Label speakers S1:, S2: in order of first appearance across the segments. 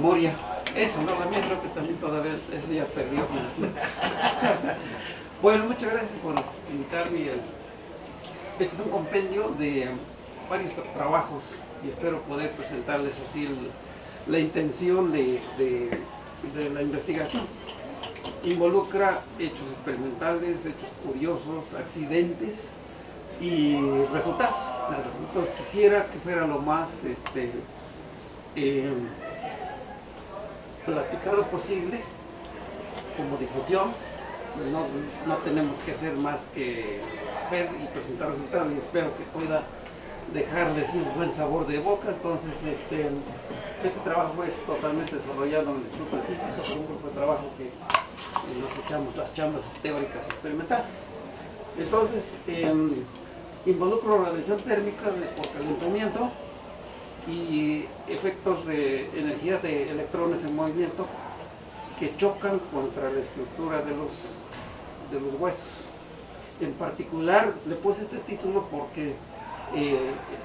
S1: memoria. Esa, no, la mía creo que también todavía, ese ya perdió función. Bueno, muchas gracias por invitarme. Este es un compendio de varios trabajos y espero poder presentarles así la intención de la investigación. Involucra hechos experimentales, hechos curiosos, accidentes y resultados. Entonces quisiera que fuera lo más platicado posible como difusión. No tenemos que hacer más que ver y presentar resultados y espero que pueda dejarles un buen sabor de boca. Entonces este trabajo es totalmente desarrollado en el Instituto de Física, con un grupo de trabajo que nos echamos las chambas teóricas experimentales. Entonces involucro radiación térmica por calentamiento y efectos de energía de electrones en movimiento que chocan contra la estructura de los huesos. En particular le puse este título porque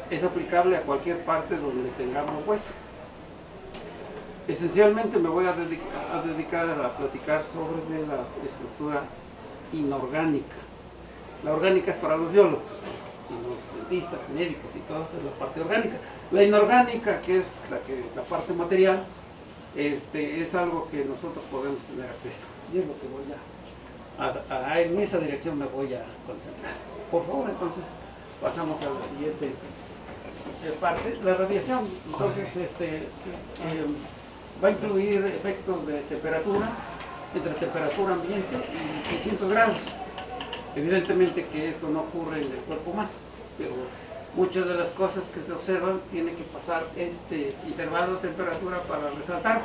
S1: es aplicable a cualquier parte donde tengamos hueso. Esencialmente me voy a dedicar a platicar sobre la estructura inorgánica. La orgánica es para los biólogos, y los dentistas, médicos y todo eso es la parte orgánica. La inorgánica, que es la parte material, es algo que nosotros podemos tener acceso. Y es lo que voy en esa dirección me voy a concentrar. Por favor, entonces, pasamos a la siguiente parte. La radiación, entonces, va a incluir efectos de temperatura, entre temperatura ambiente y 600 grados. Evidentemente que esto no ocurre en el cuerpo humano, pero muchas de las cosas que se observan tienen que pasar este intervalo de temperatura para resaltar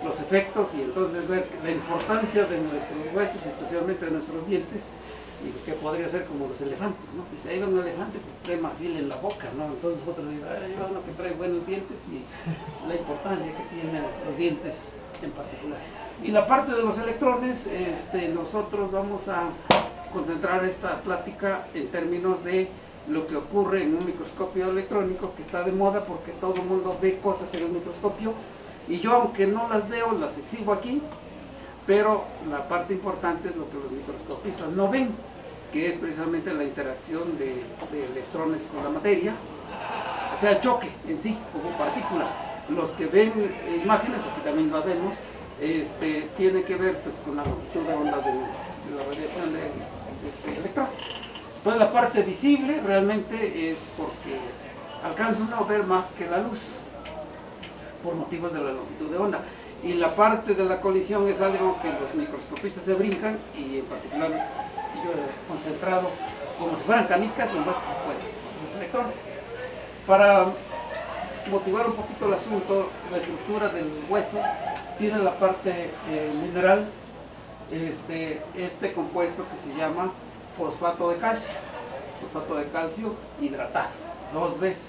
S1: los efectos y entonces ver la importancia de nuestros huesos, especialmente de nuestros dientes, y que podría ser como los elefantes, ¿no? Dice, ahí va un elefante que trae marfil en la boca, ¿no? Entonces nosotros decimos, ahí va uno que trae buenos dientes y la importancia que tienen los dientes en particular. Y la parte de los electrones, nosotros vamos a concentrar esta plática en términos de lo que ocurre en un microscopio electrónico que está de moda porque todo el mundo ve cosas en el microscopio y yo aunque no las veo, las exhibo aquí, pero la parte importante es lo que los microscopistas no ven, que es precisamente la interacción de electrones con la materia, o sea, el choque en sí, como partícula. Los que ven imágenes, aquí también las vemos, tiene que ver pues, con la longitud de onda de la radiación de electrones. Entonces la parte visible realmente es porque alcanza uno a ver más que la luz, por motivos de la longitud de onda. Y la parte de la colisión es algo que los microscopistas se brincan y en particular yo he concentrado como si fueran canicas, lo más que se puede, los electrones. Para motivar un poquito el asunto, la estructura del hueso tiene la parte mineral, este compuesto que se llama fosfato de calcio hidratado, 2 veces.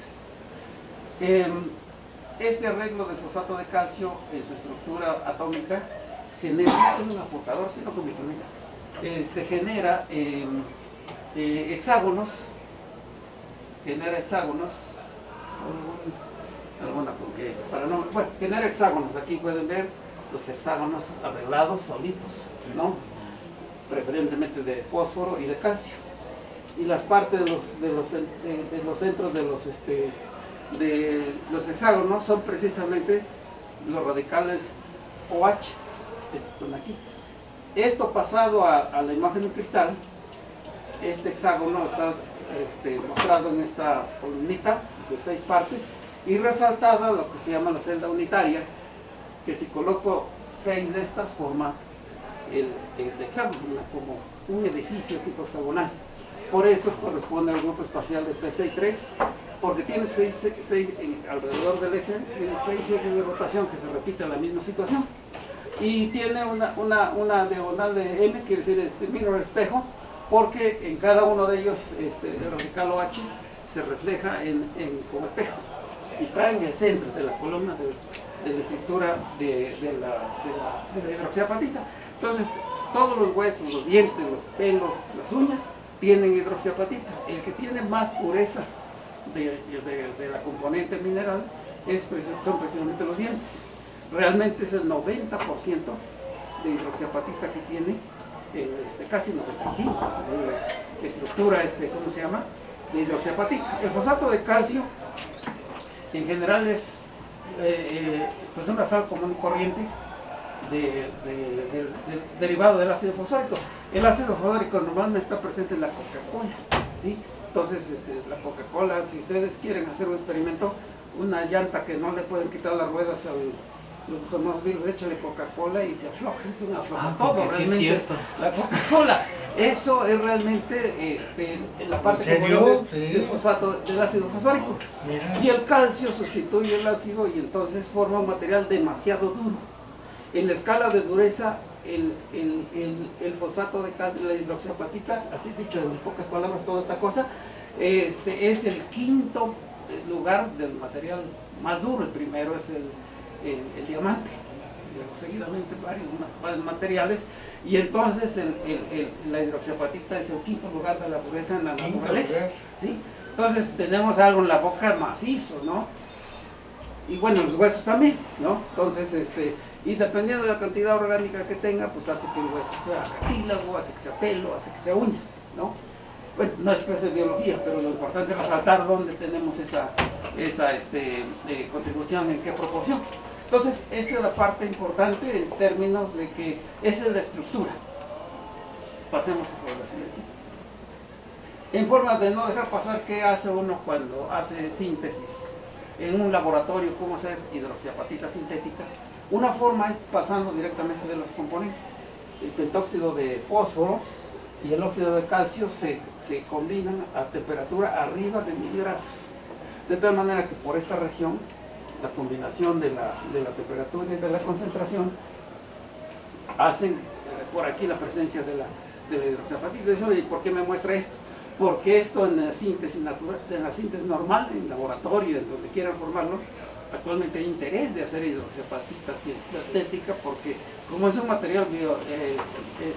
S1: Este arreglo del fosfato de calcio en su estructura atómica genera, es un aportador, sino con mi familia, genera hexágonos, genera hexágonos, aquí pueden ver los hexágonos arreglados solitos, ¿no? Preferentemente de fósforo y de calcio. Y las partes de los centros de los hexágonos son precisamente los radicales OH, estos están aquí. Esto pasado a la imagen de cristal, este hexágono está mostrado en esta columnita de 6 partes y resaltada lo que se llama la celda unitaria, que si coloco 6 de estas forma el hexágono, como un edificio tipo hexagonal. Por eso corresponde al grupo espacial de P63, porque tiene 6 alrededor del eje, tiene 6 ejes de rotación que se repiten en la misma situación. Y tiene una diagonal de M, quiere decir mirror espejo, porque en cada uno de ellos el radical OH se refleja como espejo. Y está en el centro de la columna de la estructura de la hidroxiapatita. Entonces, todos los huesos, los dientes, los pelos, las uñas, tienen hidroxiapatita. El que tiene más pureza de la componente mineral son precisamente los dientes. realmente es el 90% de hidroxiapatita que tiene, casi 95% de estructura, ¿cómo se llama?, de hidroxiapatita. El fosfato de calcio en general es pues una sal común y corriente derivado del ácido fosfórico. El ácido fosfórico normalmente está presente en la Coca-Cola, ¿sí? Entonces la Coca-Cola, si ustedes quieren hacer un experimento, una llanta que no le pueden quitar las ruedas a los automóviles, échale Coca-Cola y se afloja, es un afloja todo realmente. Sí, la Coca-Cola, eso es realmente la parte del fosfato, del ácido fosfórico. Mira. Y el calcio sustituye el ácido y entonces forma un material demasiado duro. En la escala de dureza, el fosfato de calcio, la hidroxiapatita, así dicho en pocas palabras toda esta cosa, es el quinto lugar del material más duro. El primero es el diamante, luego seguidamente varios materiales, y entonces la hidroxiapatita es el quinto lugar de la dureza en la naturaleza, ¿sí? Entonces tenemos algo en la boca macizo, ¿no? Y bueno, los huesos también, ¿no? Entonces, y dependiendo de la cantidad orgánica que tenga, pues hace que el hueso sea cartílago, hace que sea pelo, hace que sea uñas, ¿no? Bueno, no es clase de biología, pero lo importante es resaltar dónde tenemos esa contribución, en qué proporción. Entonces, esta es la parte importante en términos de que esa es la estructura. Pasemos a la siguiente. En forma de no dejar pasar qué hace uno cuando hace síntesis en un laboratorio, cómo hacer hidroxiapatita sintética. Una forma es pasando directamente de los componentes. El pentóxido de fósforo y el óxido de calcio se combinan a temperatura arriba de 1000 grados. De tal manera que por esta región, la combinación de la temperatura y de la concentración hacen por aquí la presencia de la hidroxiapatita. ¿Y por qué me muestra esto? Porque esto en la síntesis natural, en la síntesis normal, en laboratorio, en donde quieran formarlo, actualmente hay interés de hacer hidroxiapatita sintética, porque como es un material es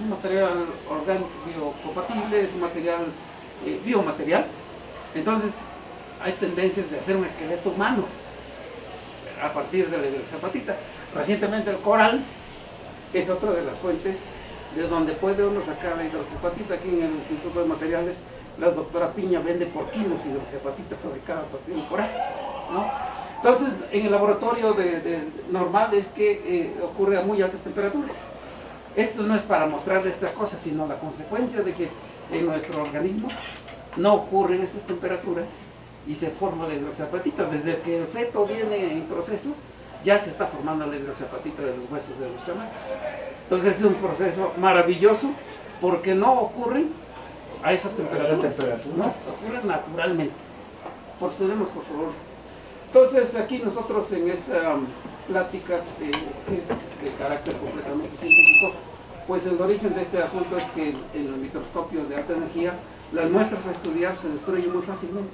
S1: un material orgánico biocompatible, es un material biomaterial, entonces hay tendencias de hacer un esqueleto humano a partir de la hidroxiapatita. Recientemente el coral es otra de las fuentes de donde puede uno sacar la hidroxiapatita. Aquí en el Instituto de Materiales, la doctora Piña vende por kilos hidroxiapatita fabricada a partir del coral, ¿no? Entonces, en el laboratorio normal es que ocurre a muy altas temperaturas. Esto no es para mostrarle esta cosa, sino la consecuencia de que en nuestro organismo no ocurren estas temperaturas y se forma la hidroxiapatita. Desde que el feto viene en proceso, ya se está formando la hidroxiapatita de los huesos de los chamacos. Entonces es un proceso maravilloso porque no ocurren a esas temperaturas, ¿no? Ocurren naturalmente. Procedemos, por favor. Entonces aquí nosotros en esta plática que es de carácter completamente científico, pues el origen de este asunto es que en los microscopios de alta energía las muestras a estudiar se destruyen muy fácilmente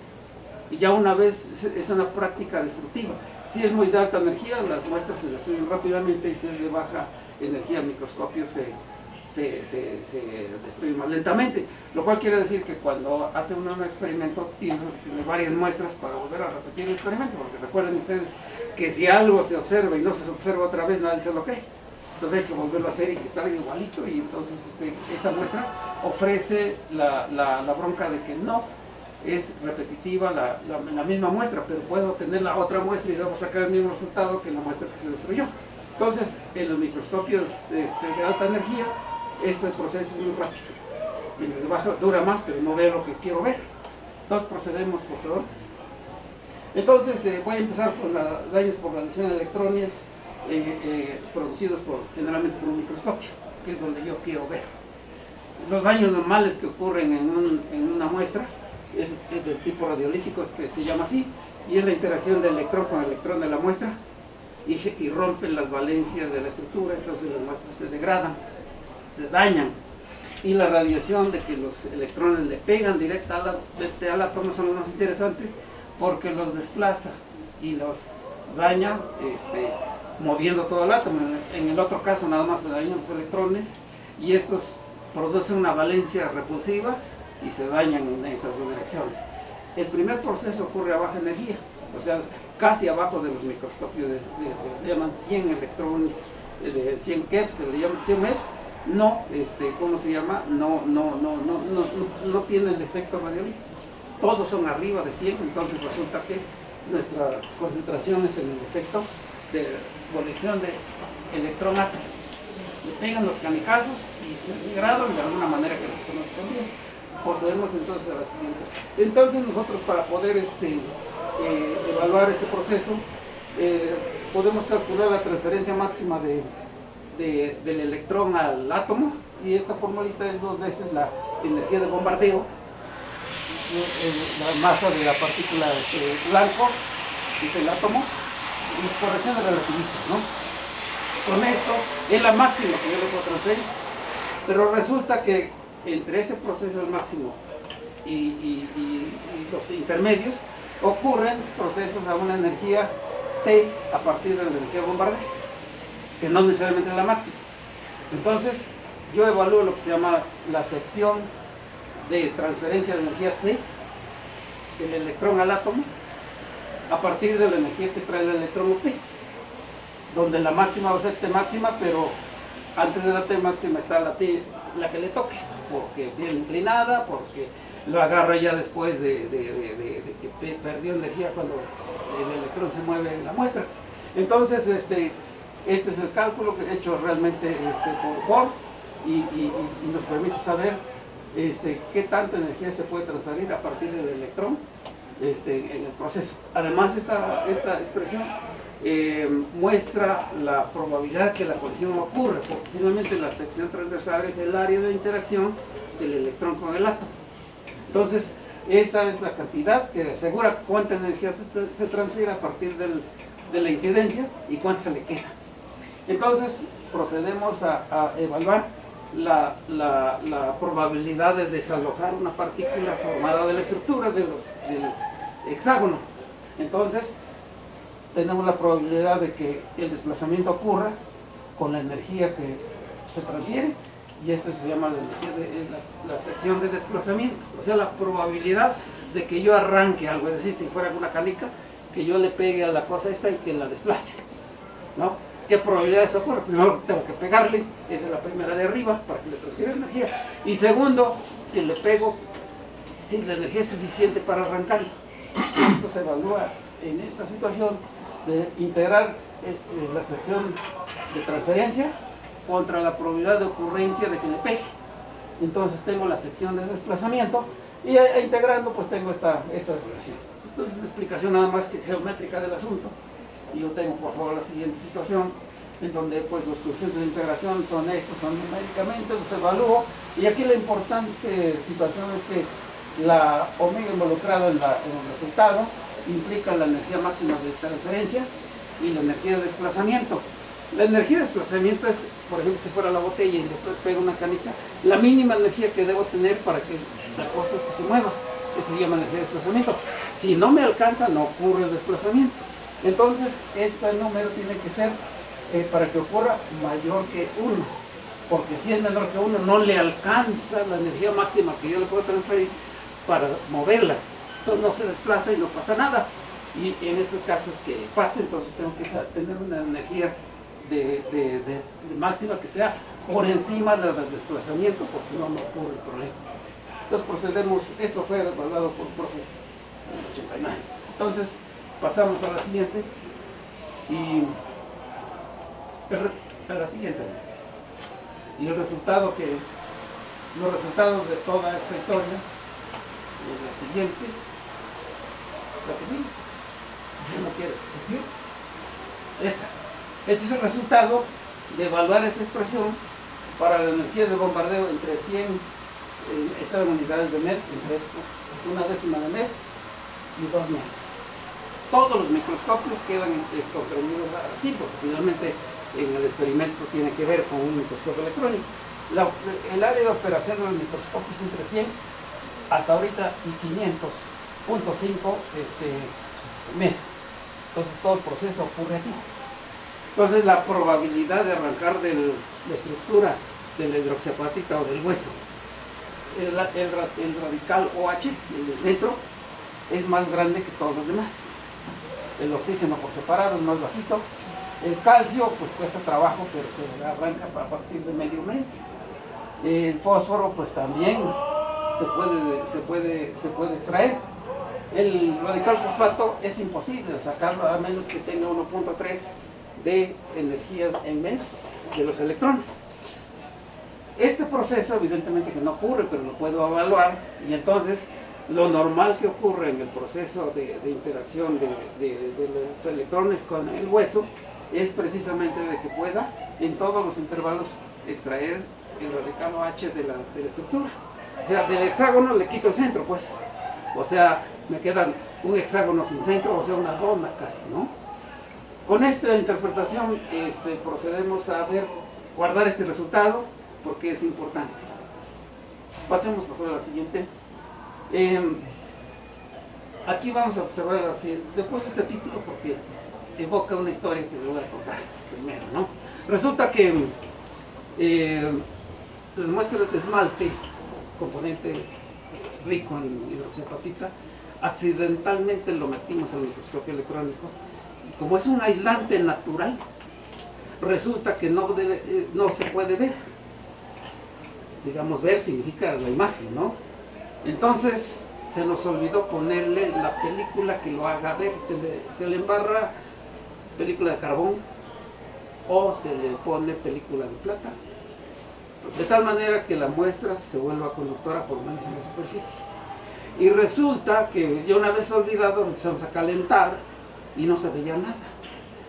S1: y ya una vez es una práctica destructiva. Si es muy de alta energía, las muestras se destruyen rápidamente, y si es de baja energía, el microscopio se destruye más lentamente, lo cual quiere decir que cuando hace uno un experimento tiene varias muestras para volver a repetir el experimento, porque recuerden ustedes que si algo se observa y no se observa otra vez, nadie se lo cree. Entonces hay que volverlo a hacer y que salga igualito, y entonces esta muestra ofrece la bronca de que no es repetitiva la misma muestra, pero puedo tener la otra muestra y debo sacar el mismo resultado que la muestra que se destruyó. Entonces, en los microscopios de alta energía, este proceso es muy rápido. Y en los de baja dura más, pero no veo lo que quiero ver. Entonces, procedemos, por favor. Entonces, voy a empezar con los daños por radiación de electrones producidos generalmente por un microscopio, que es donde yo quiero ver. Los daños normales que ocurren en una muestra es del tipo radiolítico, que se llama así, y es la interacción del electrón con el electrón de la muestra, y rompen las valencias de la estructura, entonces las muestras se degradan, se dañan, y la radiación de que los electrones le pegan directamente al átomo son los más interesantes, porque los desplaza y los daña moviendo todo el átomo. En el otro caso nada más se dañan los electrones, y estos producen una valencia repulsiva y se dañan en esas dos direcciones. El primer proceso ocurre a baja energía, o sea, casi abajo de los microscopios le llaman 100 electrones, de 100 keV, que le llaman 100 MeV, no, ¿cómo se llama? No tiene el efecto radiolítico. Todos son arriba de 100, entonces resulta que nuestra concentración es en el efecto de conexión de electrón-átomo. Le pegan los canicazos y se degradan de alguna manera que los conozcan bien. Procedemos entonces a la siguiente. Entonces nosotros, para poder evaluar este proceso, podemos calcular la transferencia máxima del electrón al átomo, y esta formulita es 2 veces la energía de bombardeo, la masa de la partícula blanco, es el átomo, y corrección de relativismo, ¿no? Con esto es la máxima que yo le puedo transferir, pero resulta que entre ese proceso, el máximo, y los intermedios, ocurren procesos a una energía T a partir de la energía de bombardeo, que no necesariamente es la máxima. Entonces, yo evalúo lo que se llama la sección de transferencia de energía T del electrón al átomo a partir de la energía que trae el electrón T, donde la máxima va a ser T máxima, pero antes de la T máxima está la T, la que le toque, porque viene inclinada, porque lo agarra ya después de que perdió energía cuando el electrón se mueve en la muestra. Entonces, este es el cálculo que he hecho realmente por Bohr, y nos permite saber qué tanta energía se puede transferir a partir del electrón en el proceso. Además, esta expresión muestra la probabilidad que la colisión ocurre, porque finalmente la sección transversal es el área de interacción del electrón con el átomo. Entonces, esta es la cantidad que asegura cuánta energía se transfiere a partir de la incidencia y cuánta se le queda. Entonces, procedemos a evaluar la probabilidad de desalojar una partícula formada de la estructura del hexágono. Entonces, tenemos la probabilidad de que el desplazamiento ocurra con la energía que se transfiere, y esta se llama la energía de la sección de desplazamiento, o sea, la probabilidad de que yo arranque algo, es decir, si fuera una canica, que yo le pegue a la cosa esta y que la desplace, ¿no? ¿Qué probabilidades ocurre? Primero tengo que pegarle, esa es la primera de arriba, para que le transfiera energía, y segundo, si le pego, si la energía es suficiente para arrancarlo. Esto se evalúa en esta situación de integrar la sección de transferencia contra la probabilidad de ocurrencia de que le pegue. Entonces tengo la sección de desplazamiento, y integrando pues tengo esta relación. Entonces, una explicación nada más que geométrica del asunto, y yo tengo por favor la siguiente situación, en donde pues los coeficientes de integración son estos, son numéricamente, los evalúo, y aquí la importante situación es que la omega involucrada en el resultado implica la energía máxima de transferencia y la energía de desplazamiento. La energía de desplazamiento es, por ejemplo, si fuera la botella y le pego una canica, la mínima energía que debo tener para que la cosa se mueva. Eso se llama energía de desplazamiento. Si no me alcanza, no ocurre el desplazamiento. Entonces, este número tiene que ser, para que ocurra, mayor que 1. Porque si es menor que 1, no le alcanza la energía máxima que yo le puedo transferir para moverla. Entonces no se desplaza y no pasa nada. Y en estos casos que pase, entonces tengo que tener una energía de máxima que sea por encima del desplazamiento, por si no, no ocurre el problema. Entonces procedemos, esto fue evaluado por el profe en el 89. Entonces pasamos a la siguiente, y a la siguiente. Y los resultados de toda esta historia es la siguiente, la que sigue, si uno quiere, ¿sí? Este es el resultado de evaluar esa expresión para la energía de bombardeo entre 100, estas unidades de MEV, entre 1/10 de MEV y 2 MEV. Todos los microscopios quedan comprendidos aquí, porque finalmente en el experimento tiene que ver con un microscopio electrónico. El área de operación de los microscopios entre 100 hasta ahorita y 500.5 MEV. Entonces todo el proceso ocurre aquí. Entonces la probabilidad de arrancar de la estructura de la hidroxiapatita o del hueso, el radical OH, el del centro, es más grande que todos los demás. el oxígeno por separado es más bajito. El calcio pues cuesta trabajo, pero se arranca a partir de medio metro. El fósforo pues también se puede extraer. El radical fosfato es imposible sacarlo a menos que tenga 1.3 de energía en mes de los electrones. Este proceso evidentemente que no ocurre, pero lo puedo evaluar, y entonces lo normal que ocurre en el proceso de interacción de los electrones con el hueso es precisamente de que pueda en todos los intervalos extraer el radical OH de la estructura. O sea, del hexágono le quito el centro, pues. O sea, me quedan un hexágono sin centro, o sea, una dona casi, ¿no? Con esta interpretación procedemos a guardar este resultado, porque es importante. Pasemos a la siguiente. Aquí vamos a observar la siguiente. Después este título porque evoca una historia que le voy a contar primero, ¿no? Resulta que las muestras de esmalte, componente rico en hidroxiapatita, accidentalmente lo metimos al microscopio electrónico, y como es un aislante natural, resulta que no se puede ver. Digamos, ver significa la imagen, ¿no? Entonces se nos olvidó ponerle la película que lo haga ver. Se le embarra película de carbón o se le pone película de plata, de tal manera que la muestra se vuelva conductora por lo menos en la superficie. Y resulta que yo una vez olvidado empezamos a calentar y no se veía nada,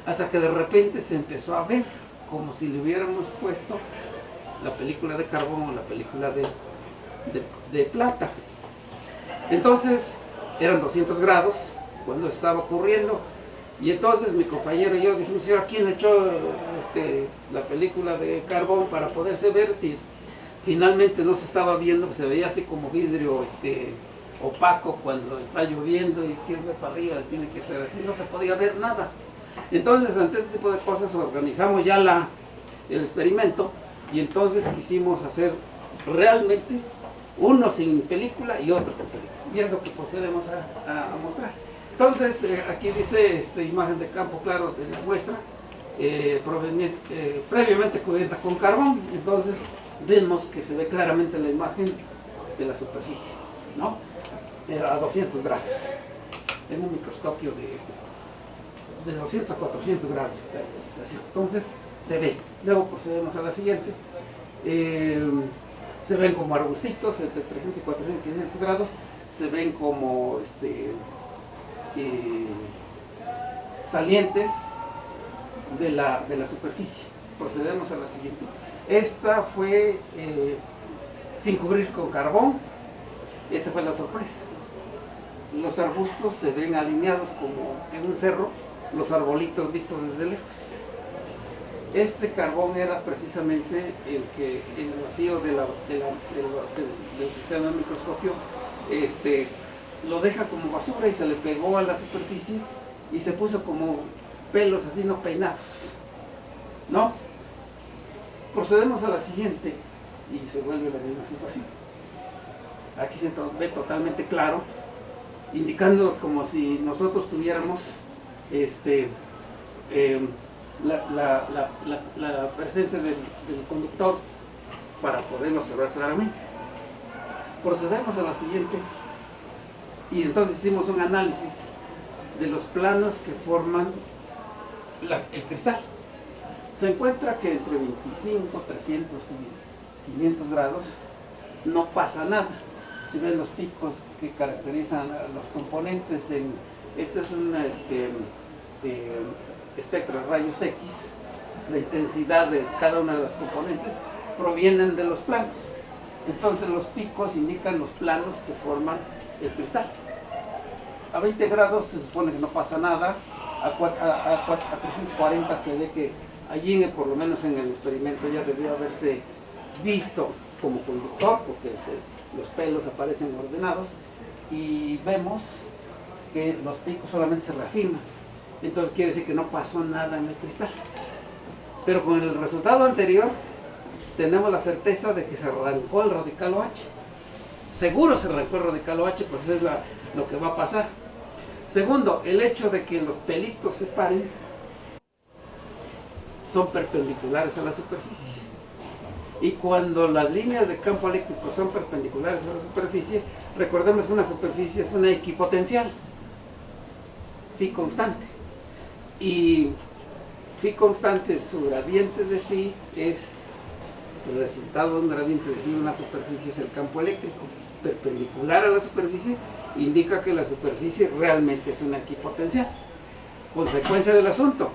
S1: hasta que de repente se empezó a ver como si le hubiéramos puesto la película de carbón o la película de plata. Entonces eran 200 grados cuando estaba ocurriendo, y entonces mi compañero y yo dijimos, ¿a quién le echó la película de carbón para poderse ver? Si finalmente no se estaba viendo, se veía así como vidrio opaco cuando está lloviendo y quiere ver para arriba, tiene que ser así, no se podía ver nada. Entonces ante este tipo de cosas organizamos ya el experimento, y entonces quisimos hacer realmente uno sin película y otro con película, y es lo que procedemos a mostrar. Entonces aquí dice imagen de campo claro de la muestra, previamente cubierta con carbón. Entonces vemos que se ve claramente la imagen de la superficie, ¿no? A 200 grados, en un microscopio de 200 a 400 grados está esta situación. Entonces se ve. Luego procedemos a la siguiente. Se ven como arbustitos entre 300 y 400 y 500 grados, se ven como salientes de la superficie. Procedemos a la siguiente. Esta fue sin cubrir con carbón. Esta fue la sorpresa. Los arbustos se ven alineados como en un cerro, los arbolitos vistos desde lejos. Este carbón era precisamente el que en el vacío del sistema de microscopio lo deja como basura, y se le pegó a la superficie y se puso como pelos así no peinados, ¿no? Procedemos a la siguiente y se vuelve la misma situación. Aquí se ve totalmente claro, indicando como si nosotros tuviéramos la presencia del conductor para poderlo observar claramente. Procedemos a la siguiente, y entonces hicimos un análisis de los planos que forman el cristal. Se encuentra que entre 25, 300 y 500 grados no pasa nada. Si ven los picos que caracterizan a los componentes, este es un espectro de rayos X, la intensidad de cada una de las componentes provienen de los planos. Entonces los picos indican los planos que forman el cristal. A 20 grados se supone que no pasa nada, a 340 se ve que allí, por lo menos en el experimento, ya debió haberse visto como conductor, porque los pelos aparecen ordenados, y vemos que los picos solamente se reafirman. Entonces quiere decir que no pasó nada en el cristal. Pero con el resultado anterior tenemos la certeza de que se arrancó el radical OH. Seguro se arrancó el radical OH, pues es lo que va a pasar. Segundo, el hecho de que los pelitos se paren son perpendiculares a la superficie. Y cuando las líneas de campo eléctrico son perpendiculares a la superficie, recordemos que una superficie es una equipotencial, phi constante. Y phi constante, su gradiente de phi es el resultado de un gradiente de phi de una superficie, es el campo eléctrico. Perpendicular a la superficie indica que la superficie realmente es una equipotencial. Consecuencia del asunto,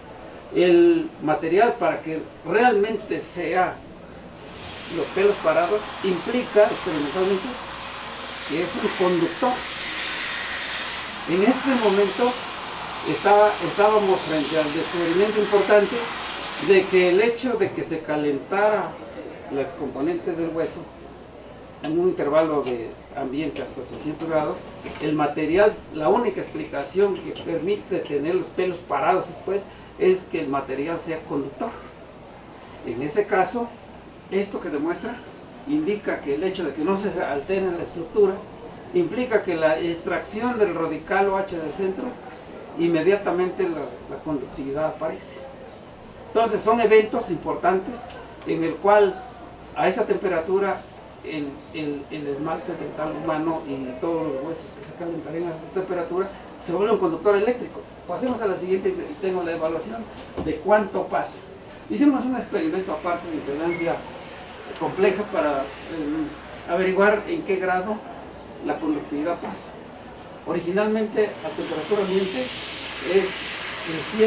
S1: el material para que realmente sea los pelos parados implica experimentalmente que es un conductor. En este momento estábamos frente al descubrimiento importante de que el hecho de que se calentara las componentes del hueso en un intervalo de ambiente hasta 600 grados, el material, la única explicación que permite tener los pelos parados después es que el material sea conductor. En ese caso, esto que demuestra indica que el hecho de que no se altere la estructura implica que la extracción del radical OH del centro, inmediatamente la conductividad aparece. Entonces son eventos importantes en el cual a esa temperatura el esmalte dental humano y todos los huesos que se calentarían a esa temperatura se vuelve un conductor eléctrico. Pasemos a la siguiente y tengo la evaluación de cuánto pasa. Hicimos un experimento aparte de impedancia compleja para averiguar en qué grado la conductividad pasa. Originalmente a temperatura ambiente es de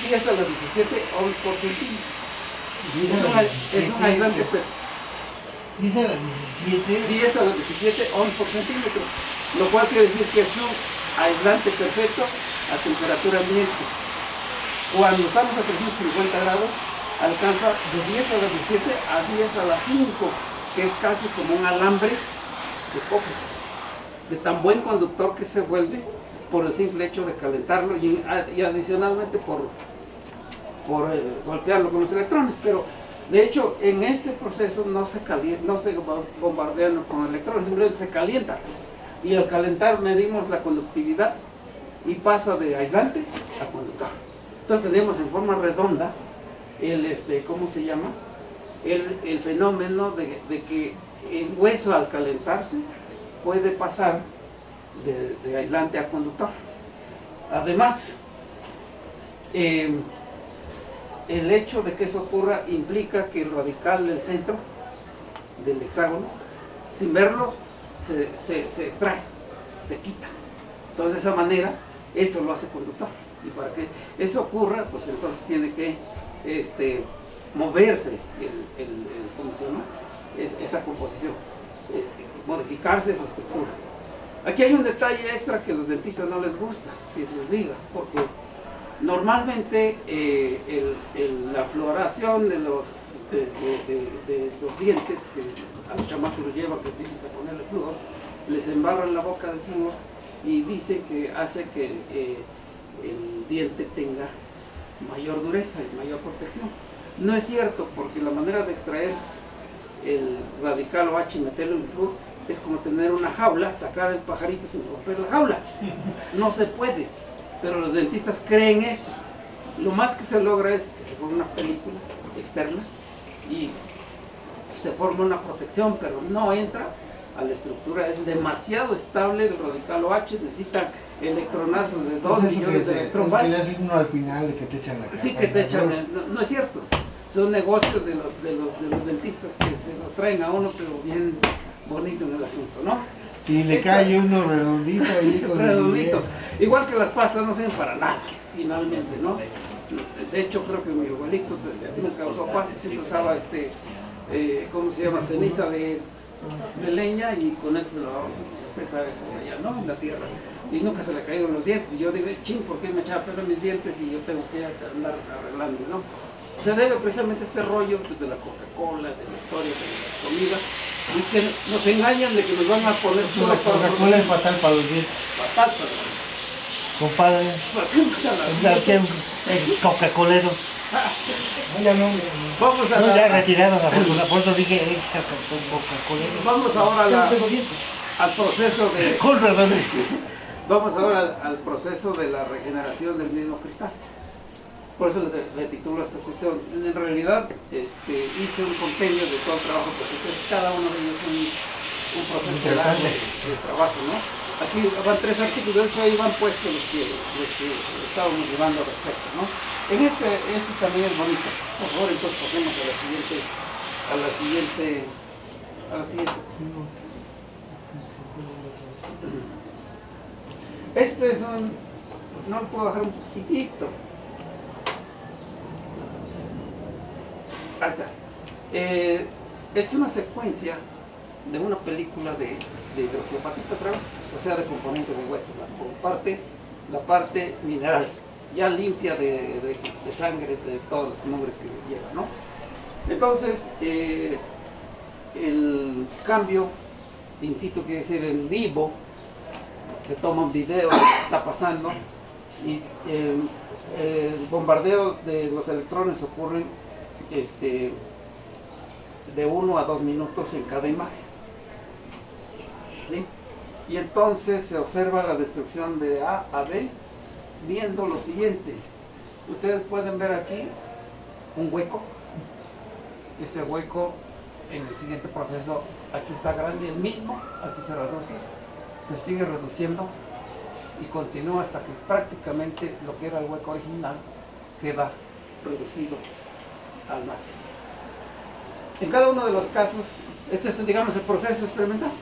S1: 10 a la 17 ohms por centímetro. Es un aislante.
S2: Dice a las 17.
S1: 10 a la 17 ohms por centímetro, lo cual quiere decir que es un aislante perfecto a temperatura ambiente. Cuando estamos a 350 grados, alcanza de 10 a la 17 a 10 a la 5, que es casi como un alambre de cobre, de tan buen conductor que se vuelve por el simple hecho de calentarlo y adicionalmente por golpearlo con los electrones. Pero de hecho en este proceso no se bombardean con electrones, simplemente se calienta, y al calentar medimos la conductividad y pasa de aislante a conductor. Entonces tenemos en forma redonda ¿cómo se llama? El fenómeno de que el hueso al calentarse puede pasar de aislante a conductor. Además, el hecho de que eso ocurra implica que el radical del centro del hexágono, sin verlo, se extrae, se quita. Entonces de esa manera, eso lo hace conductor. Y para que eso ocurra, pues entonces tiene que moverse ¿cómo se llama? Esa composición, modificarse esa estructura. Aquí hay un detalle extra que a los dentistas no les gusta que les diga, porque normalmente la floración de los dientes, que a los chamacos los llevan, que dicen que ponerle flúor, les embarran la boca de flúor y dicen que hace que el diente tenga mayor dureza y mayor protección. No es cierto, porque la manera de extraer el radical OH y meterlo en flúor es como tener una jaula, sacar el pajarito sin romper la jaula. No se puede, pero los dentistas creen eso. Lo más que se logra es que se forme una película externa y se forma una protección, pero no entra a la estructura. Es demasiado estable el radical OH, necesita electronazos de 2 millones de electronvolts.
S2: Le hacen uno al final de que te echan la cara.
S1: Sí, que te echan, no es cierto. Son negocios de los dentistas que se lo traen a uno, pero bien bonito en el asunto, ¿no?
S2: Y le cae uno redondito ahí con
S1: redondito. Igual que las pastas no sirven para nada, finalmente, ¿no? De hecho, creo que mi abuelito me causó pasta y siempre usaba ¿cómo se llama? Ceniza de leña, y con eso se lavaba las aves allá, ¿no? En la tierra. Y nunca se le cayeron los dientes. Y yo digo, ching, ¿por qué me echaba pelo en mis dientes y yo tengo que andar arreglando, ¿no? Se debe precisamente a este rollo pues, de la Coca-Cola, de la historia de la comida, y que nos engañan de que nos van a poner
S2: la Coca-Cola es fatal para los dientes.
S1: Fatal para los dientes.
S2: Compadre, ex Coca-Colero.
S1: Vamos a
S2: no, ya retirado, por eso dije ex Coca-Colero.
S1: Vamos ahora al proceso de...
S2: Con razón.
S1: Vamos ahora al proceso de la regeneración del mismo cristal. Por eso le titulo a esta sección. En realidad hice un compendio de todo el trabajo, porque es cada uno de ellos un proceso largo de trabajo, ¿no? Aquí van 3 artículos, de hecho ahí van puestos los que estábamos llevando al respecto, ¿no? En este también es bonito. Por favor, entonces pasemos a la siguiente. Esto es no lo puedo bajar un poquitito. Ahí está. Es una secuencia de una película de hidroxiapatita otra vez, o sea, de componentes de hueso, la parte mineral, ya limpia de sangre, de todos los mugres que lleva, ¿no? Entonces, el cambio in situ, quiere decir en vivo, se toma un video, está pasando, y el bombardeo de los electrones ocurre de 1 a 2 minutos en cada imagen, ¿sí? Y entonces se observa la destrucción de A a B, viendo lo siguiente. Ustedes pueden ver aquí un hueco. Ese hueco en el siguiente proceso, aquí está grande el mismo, aquí se reduce, se sigue reduciendo y continúa hasta que prácticamente lo que era el hueco original queda reducido al máximo. En cada uno de los casos, este es, digamos, el proceso experimental.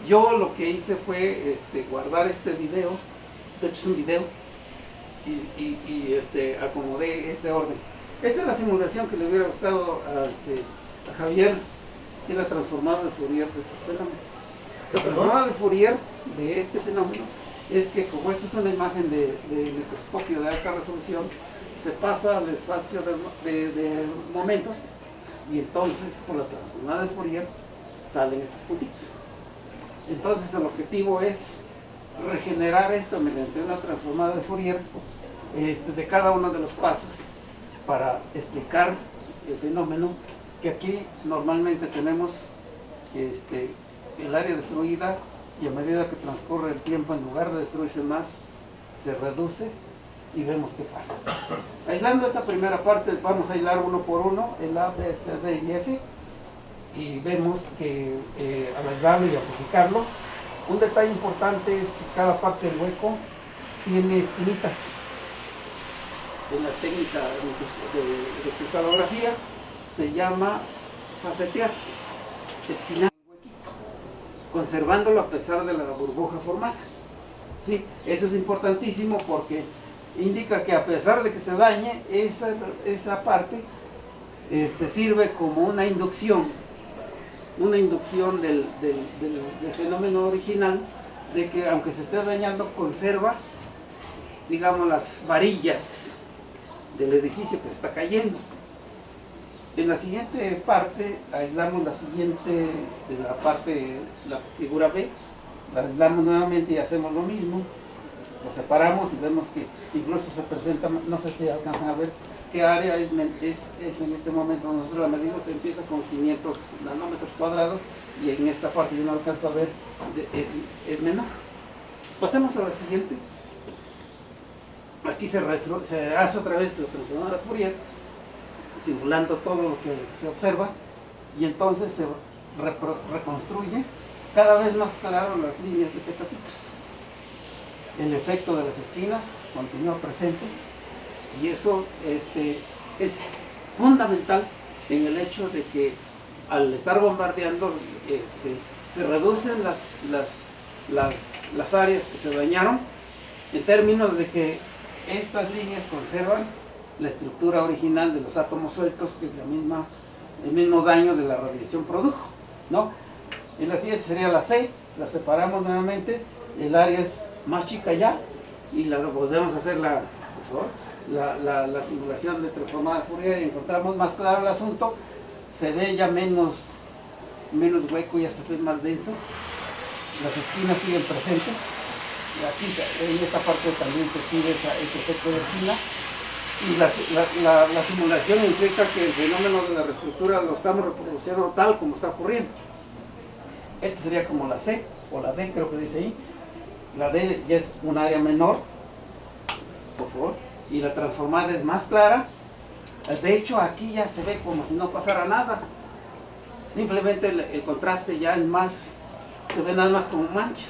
S1: Yo lo que hice fue guardar este video, de hecho es un video, y acomodé este orden. Esta es la simulación que le hubiera gustado a Javier, y la transformada de Fourier de estos fenómenos. La transformada de Fourier de este fenómeno es que, como esta es una imagen de microscopio de alta resolución, se pasa al espacio de momentos, y entonces con la transformada de Fourier salen estos puntitos. Entonces el objetivo es regenerar esto mediante una transformada de Fourier de cada uno de los pasos para explicar el fenómeno, que aquí normalmente tenemos el área destruida, y a medida que transcurre el tiempo, en lugar de destruirse más, se reduce y vemos qué pasa. Aislando esta primera parte, vamos a aislar uno por uno el A, B, C, D y F, y vemos que al aislarlo y amplificarlo, un detalle importante es que cada parte del hueco tiene esquinitas. En la técnica de cristalografía se llama facetear, esquinar el huequito, conservándolo a pesar de la burbuja formada. ¿Sí? Eso es importantísimo porque indica que a pesar de que se dañe, esa parte sirve como una inducción del fenómeno original, de que aunque se esté dañando, conserva, digamos, las varillas del edificio que se está cayendo. En la siguiente parte aislamos la figura B, la aislamos nuevamente y hacemos lo mismo, lo separamos y vemos que incluso se presenta, no sé si alcanzan a ver qué área es en este momento. Nosotros la medimos, se empieza con 500 nanómetros cuadrados, y en esta parte yo no alcanzo a ver, es menor. Pasemos a la siguiente. Aquí se hace otra vez la transformadora Fourier, simulando todo lo que se observa, y entonces se reconstruye cada vez más claro las líneas de petatitos. El efecto de las esquinas continúa presente, y eso es fundamental en el hecho de que al estar bombardeando se reducen las áreas que se dañaron, en términos de que estas líneas conservan la estructura original de los átomos sueltos que el mismo daño de la radiación produjo, ¿no? Y la siguiente sería la C, la separamos nuevamente, el área es más chica ya, y volvemos a hacer la simulación de transformada de Fourier, y encontramos más claro el asunto, se ve ya menos hueco, ya se ve más denso, las esquinas siguen presentes, y aquí en esta parte también se exhibe ese efecto de esquina, y la simulación implica que el fenómeno de la reestructura lo estamos reproduciendo tal como está ocurriendo. Esta sería como la C, o la D, creo que dice ahí. La D ya es un área menor, por favor, y la transformada es más clara. De hecho, aquí ya se ve como si no pasara nada. Simplemente el contraste ya es más, se ve nada más como mancha,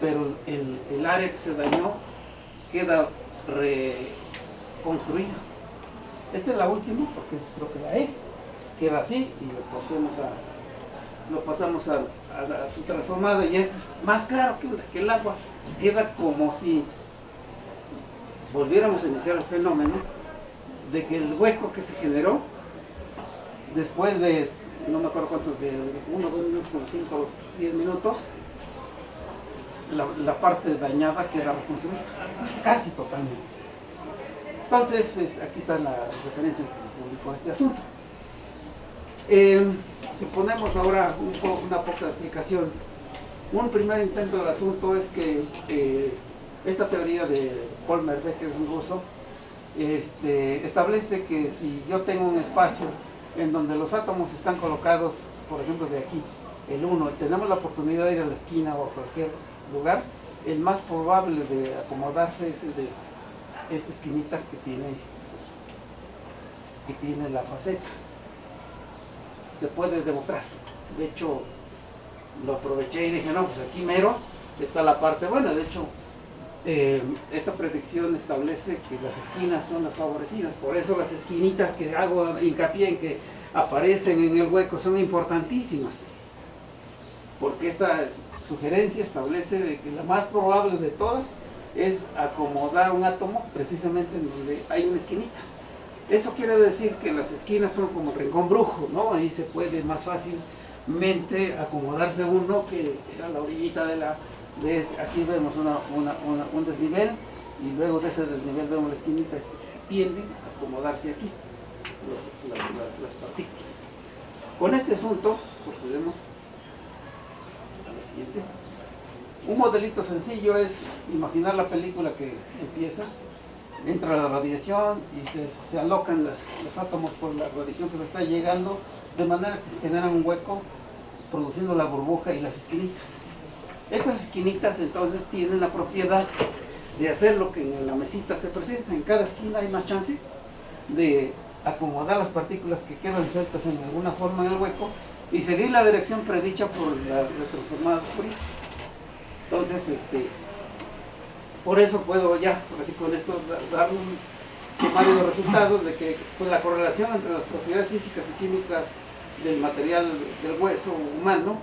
S1: pero el área que se dañó queda reconstruida. Esta es la última, porque es creo que la E, queda así y lo pasamos a su transformada y este es más claro que el agua. Queda como si volviéramos a iniciar el fenómeno de que el hueco que se generó después de, no me acuerdo cuántos, de 1, 2 minutos, 5, 10 minutos, la parte dañada queda reconstruida, casi totalmente. Entonces, aquí está la referencia en que se publicó este asunto. Si ponemos ahora una poca explicación, un primer intento del asunto es que esta teoría de Paul Mervet, que es un ruso, establece que si yo tengo un espacio en donde los átomos están colocados, por ejemplo de aquí, el 1, y tenemos la oportunidad de ir a la esquina o a cualquier lugar, el más probable de acomodarse es el de esta esquinita que tiene la faceta. Se puede demostrar. De hecho, lo aproveché y dije, no, pues aquí mero está la parte buena. De hecho, esta predicción establece que las esquinas son las favorecidas. Por eso las esquinitas que hago hincapié en que aparecen en el hueco son importantísimas. Porque esta sugerencia establece de que la más probable de todas es acomodar un átomo precisamente en donde hay una esquinita. Eso quiere decir que las esquinas son como el rincón brujo, ¿no? Ahí se puede más fácilmente acomodarse uno que a la orillita aquí vemos un desnivel y luego de ese desnivel vemos la esquinita que tiende a acomodarse aquí las partículas. Con este asunto procedemos a la siguiente. Un modelito sencillo es imaginar la película que empieza, entra la radiación y se alocan los átomos por la radiación que le está llegando, de manera que generan un hueco, produciendo la burbuja y las esquinitas. Estas esquinitas entonces tienen la propiedad de hacer lo que en la mesita se presenta. En cada esquina hay más chance de acomodar las partículas que quedan sueltas en alguna forma en el hueco y seguir la dirección predicha por la transformada oscurita. Entonces, por eso puedo ya, así con esto, dar un sumario de resultados de que pues, la correlación entre las propiedades físicas y químicas del material del hueso humano